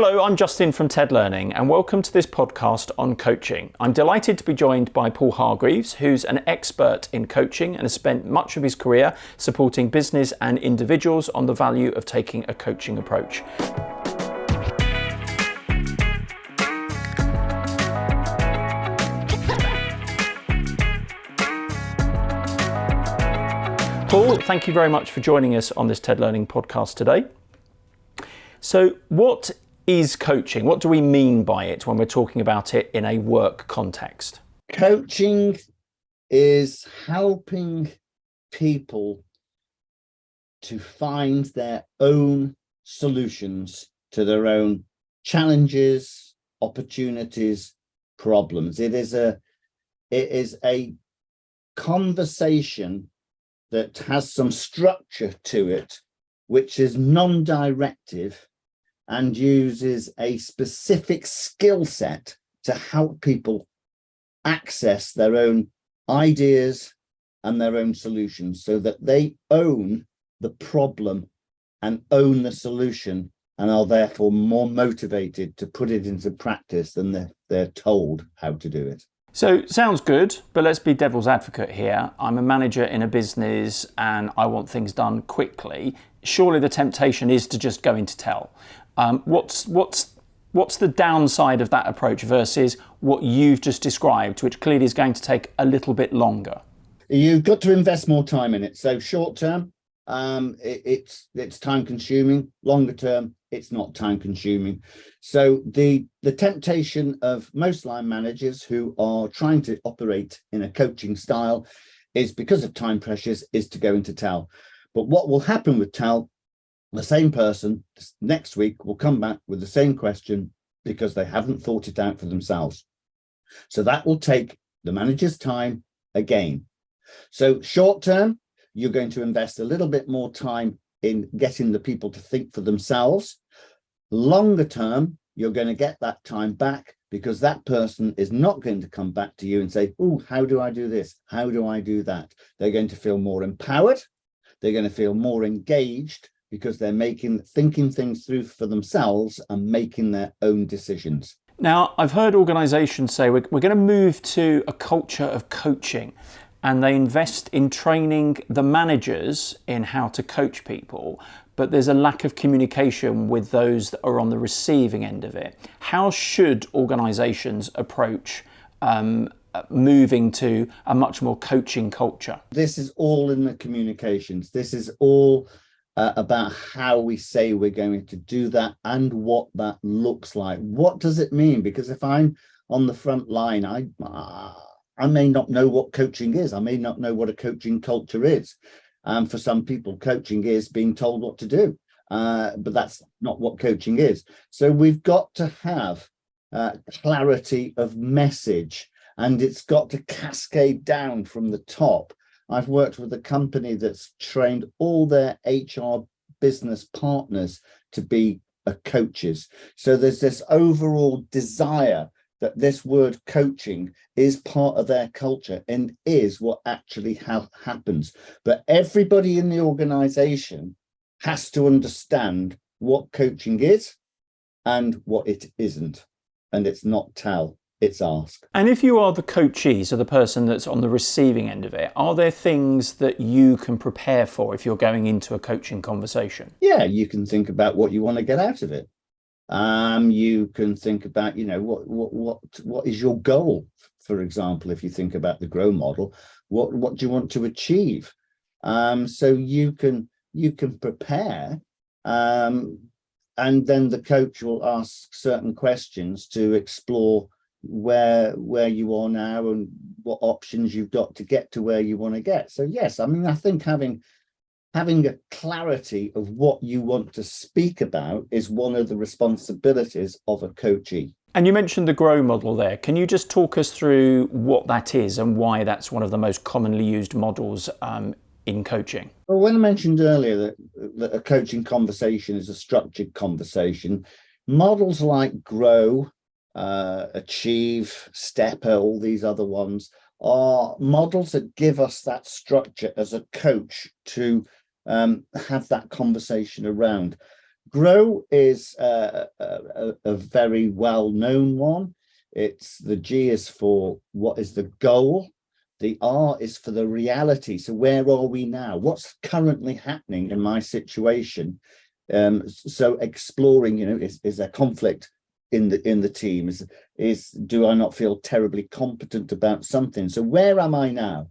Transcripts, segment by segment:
Hello, I'm Justin from TED Learning and welcome to this podcast on coaching. I'm delighted to be joined by Paul Hargreaves, who's an expert in coaching and has spent much of his career supporting business and individuals on the value of taking a coaching approach. Paul, thank you very much for joining us on this TED Learning podcast today. So what is coaching? What do we mean by it when we're talking about it in a work context? Coaching is helping people to find their own solutions to their own challenges, opportunities, problems. It is a conversation that has some structure to it, which is non-directive and uses a specific skill set to help people access their own ideas and their own solutions so that they own the problem and own the solution and are therefore more motivated to put it into practice than they're told how to do it. So sounds good, but let's be devil's advocate here. I'm a manager in a business and I want things done quickly. Surely the temptation is to just go into tell. What's the downside of that approach versus what you've just described, which clearly is going to take a little bit longer? You've got to invest more time in it. So short term, it's time consuming. Longer term, it's not time consuming. So the temptation of most line managers who are trying to operate in a coaching style is, because of time pressures, is to go into tell. But what will happen with tell, the same person next week will come back with the same question because they haven't thought it out for themselves. So that will take the manager's time again. So short term, you're going to invest a little bit more time in getting the people to think for themselves. Longer term, you're going to get that time back because that person is not going to come back to you and say, oh, how do I do this? How do I do that? They're going to feel more empowered. They're going to feel more engaged because they're thinking things through for themselves and making their own decisions. Now, I've heard organisations say we're going to move to a culture of coaching, and they invest in training the managers in how to coach people, but there's a lack of communication with those that are on the receiving end of it. How should organisations approach moving to a much more coaching culture? This is all in the communications. This is all about how we say we're going to do that and what that looks like. What does it mean? Because if I'm on the front line, I may not know what coaching is. I may not know what a coaching culture is. For some people, coaching is being told what to do, but that's not what coaching is. So we've got to have clarity of message, and it's got to cascade down from the top. I've worked with a company that's trained all their HR business partners to be coaches. So there's this overall desire that this word coaching is part of their culture and is what actually happens. But everybody in the organization has to understand what coaching is and what it isn't. And it's not tell, it's ask. And if you are the coachee, so the person that's on the receiving end of it, are there things that you can prepare for if you're going into a coaching conversation? Yeah, you can think about what you want to get out of it. You can think about, what is your goal? For example, if you think about the GROW model, what do you want to achieve? So you can prepare, and then the coach will ask certain questions to explore where you are now and what options you've got to get to where you want to get. So yes, I mean, I think having a clarity of what you want to speak about is one of the responsibilities of a coachee. And you mentioned the GROW model there. Can you just talk us through what that is and why that's one of the most commonly used models in coaching? Well, when I mentioned earlier that a coaching conversation is a structured conversation, models like GROW, Achieve, Stepper, all these other ones are models that give us that structure as a coach to have that conversation around. Grow is a very well-known one. It's the G is for what is the goal. The R is for the reality. So where are we now? What's currently happening in my situation? So exploring, is there conflict in the team? Is do I not feel terribly competent about something? So where am I now?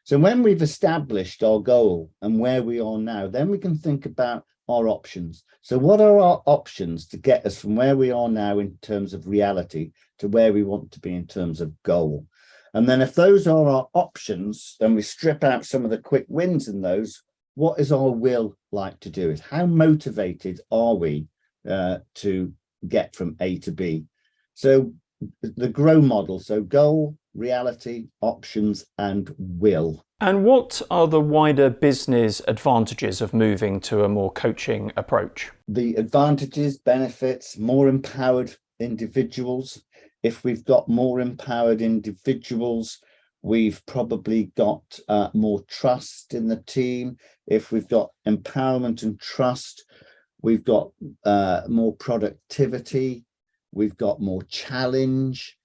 So when we've established our goal and where we are now, then we can think about our options. So what are our options to get us from where we are now in terms of reality to where we want to be in terms of goal? And then if those are our options, then we strip out some of the quick wins in those. What is our will like to do it? How motivated are we to get from A to B? So the GROW model, so goal, reality, options, and will. And what are the wider business advantages of moving to a more coaching approach? The advantages, benefits, more empowered individuals. If we've got more empowered individuals, we've probably got more trust in the team. If we've got empowerment and trust, we've got more productivity, we've got more challenge,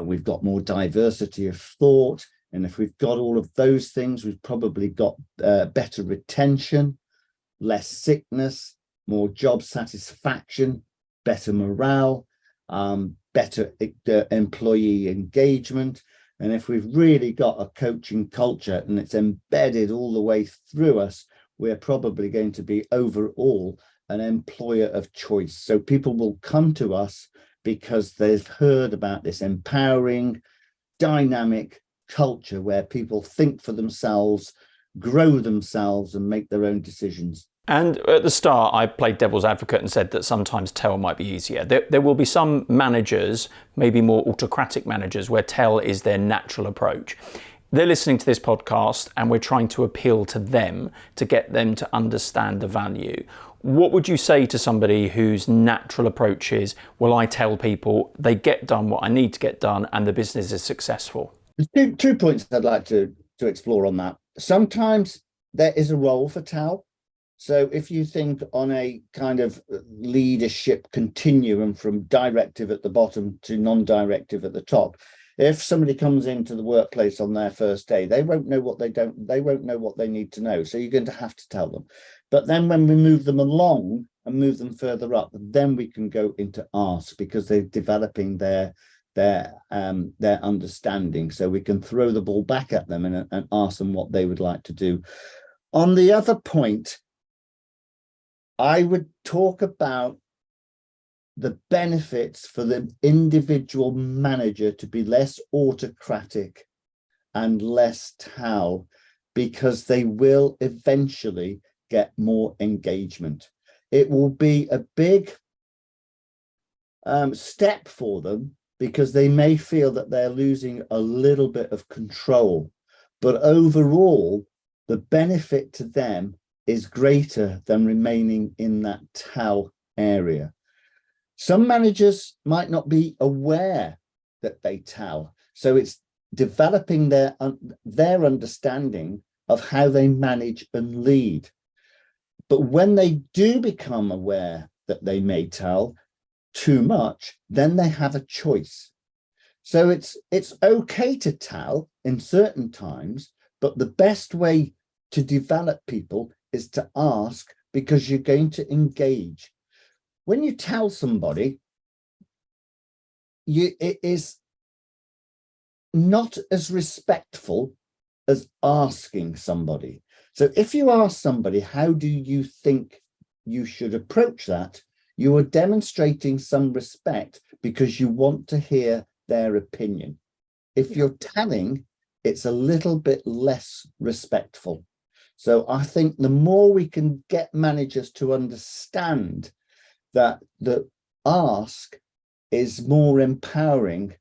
we've got more diversity of thought. And if we've got all of those things, we've probably got better retention, less sickness, more job satisfaction, better morale, better employee engagement. And if we've really got a coaching culture and it's embedded all the way through us, we're probably going to be overall an employer of choice. So people will come to us because they've heard about this empowering, dynamic culture where people think for themselves, grow themselves, and make their own decisions. And at the start, I played devil's advocate and said that sometimes tell might be easier. There will be some managers, maybe more autocratic managers, where tell is their natural approach. They're listening to this podcast and we're trying to appeal to them to get them to understand the value. What would you say to somebody whose natural approach is, well, I tell people, they get done what I need to get done and the business is successful? There's two points I'd like to explore on that. Sometimes there is a role for tell. So if you think on a kind of leadership continuum from directive at the bottom to non-directive at the top, if somebody comes into the workplace on their first day, they won't know what they need to know. So you're going to have to tell them. But then when we move them along and move them further up, then we can go into ask, because they're developing their understanding. So we can throw the ball back at them and ask them what they would like to do. On the other point, I would talk about the benefits for the individual manager to be less autocratic and less tell, because they will eventually get more engagement. It will be a big step for them, because they may feel that they're losing a little bit of control, but overall the benefit to them is greater than remaining in that tell area. Some managers might not be aware that they tell, so it's developing their understanding of how they manage and lead. But when they do become aware that they may tell too much, then they have a choice. So it's okay to tell in certain times, but the best way to develop people is to ask, because you're going to engage. When you tell somebody, it is not as respectful as asking somebody. So if you ask somebody, how do you think you should approach that? You are demonstrating some respect because you want to hear their opinion. If you're telling, it's a little bit less respectful. So I think the more we can get managers to understand that the ask is more empowering,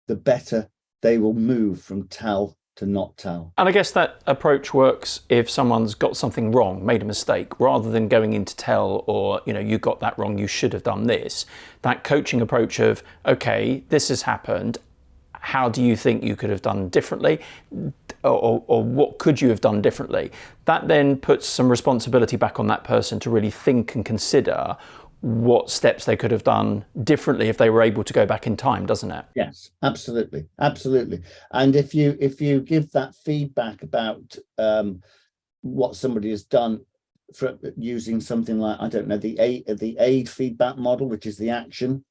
the better they will move from tell to not tell. And I guess that approach works if someone's got something wrong, made a mistake, rather than going into tell or, you got that wrong, you should have done this. That coaching approach of, okay, this has happened, how do you think you could have done differently? or what could you have done differently? That then puts some responsibility back on that person to really think and consider what steps they could have done differently if they were able to go back in time, doesn't it? Yes, absolutely, absolutely. And if you give that feedback about what somebody has done for using something like, I don't know, the aid feedback model, which is the action,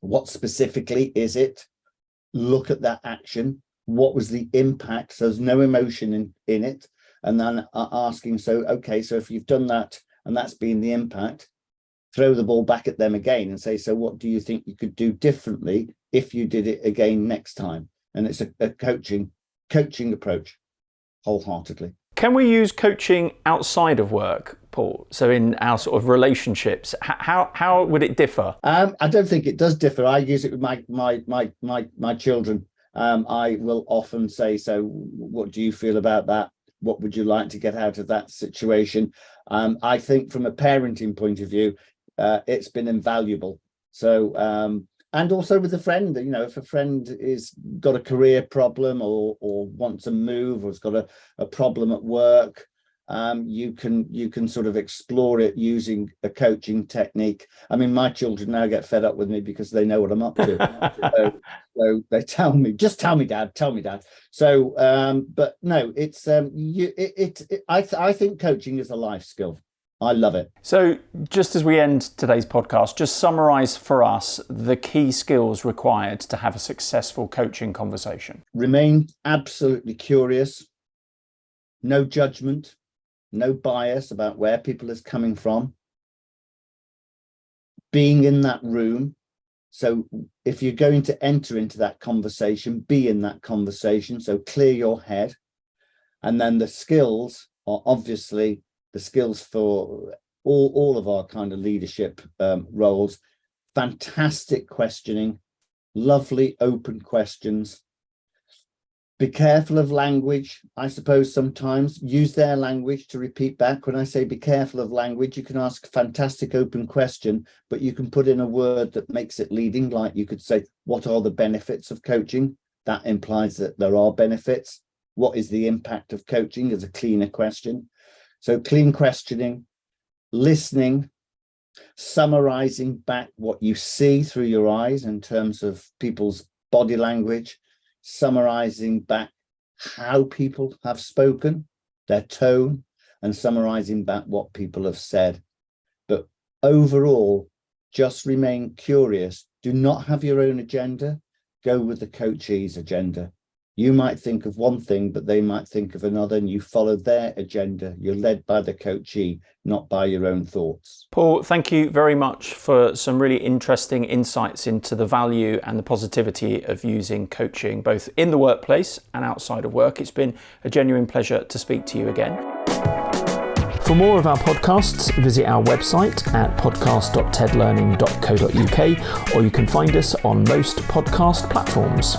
what specifically is it? Look at that action. What was the impact? So there's no emotion in it. And then asking, so, okay, so if you've done that and that's been the impact, throw the ball back at them again and say, so what do you think you could do differently if you did it again next time? And it's a coaching approach wholeheartedly. Can we use coaching outside of work, Paul? So in our sort of relationships, how would it differ? I don't think it does differ. I use it with my children. I will often say, so what do you feel about that? What would you like to get out of that situation? I think from a parenting point of view, it's been invaluable. So, and also with a friend, you know, if a friend is got a career problem or wants to move or has got a problem at work, you can sort of explore it using a coaching technique. I mean, my children now get fed up with me because they know what I'm up to. So they tell me, just tell me, Dad, tell me, Dad. So, but no, it's I think coaching is a life skill. I love it. So just as we end today's podcast, just summarize for us the key skills required to have a successful coaching conversation. Remain absolutely curious, no judgment, no bias about where people is coming from. Being in that room. So if you're going to enter into that conversation, be in that conversation. So clear your head. And then the skills are obviously the skills for all of our kind of leadership roles. Fantastic questioning, lovely open questions. Be careful of language. I suppose sometimes use their language to repeat back. When I say be careful of language, you can ask a fantastic open question, but you can put in a word that makes it leading. Like you could say, what are the benefits of coaching? That implies that there are benefits. What is the impact of coaching is a cleaner question. So clean questioning, listening, summarizing back what you see through your eyes in terms of people's body language, summarizing back how people have spoken, their tone, and summarizing back what people have said. But overall, just remain curious. Do not have your own agenda. Go with the coachee's agenda. You might think of one thing, but they might think of another, and you follow their agenda. You're led by the coachee, not by your own thoughts. Paul, thank you very much for some really interesting insights into the value and the positivity of using coaching, both in the workplace and outside of work. It's been a genuine pleasure to speak to you again. For more of our podcasts, visit our website at podcast.tedlearning.co.uk, or you can find us on most podcast platforms.